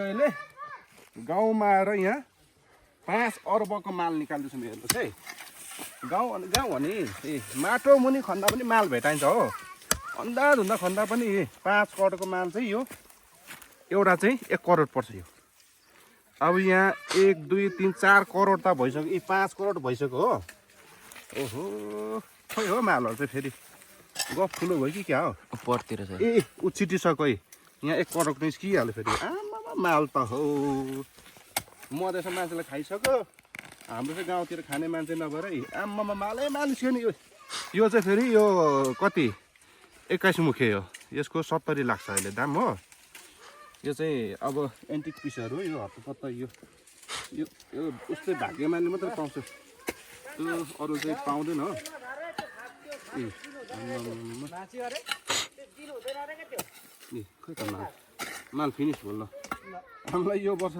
अहिले गाउँमा आएर यहाँ 5 अर्बको माल निकाल्दैछु हेर्नुहोस् है। गाउँ भने माटो मुनि खन्दा पनि माल भेटाइन्छ हो। धुन्दा खन्दा पनि 5 करोडको माल चाहिँ यो एउटा चाहिँ 1 करोड पर्छ यो। अब यहाँ 1 2 3 4 करोड त भइसक्यो, 5 करोड भइसक्यो हो। ओहो खोइ हो मालहरू चाहिँ फेरि गफ ठुलो भयो कि क्या हो परतिर छ छिटिसक्यो है। यहाँ 1 करोड निस्किहाल्यो फेरि। आमा माल त हो मधेसमा मान्छेलाई खाइसक्यो, हाम्रो चाहिँ गाउँतिर खाने मान्छे नभएर है। आमामा मालै माल निस्क्यो नि यो चाहिँ फेरि यो कति 21 मुखे हो। यसको 70 लाग्छ अहिले दाम हो। यो चाहिँ अब एन्टिक पिसहरू यो हतपत्त यो उस्तै भाग्यमानले मात्रै पाउँछ, त्यो अरू चाहिँ पाउँदैन हो। खोइ त माल फिनिस भयो ल हामीलाई यो वर्ष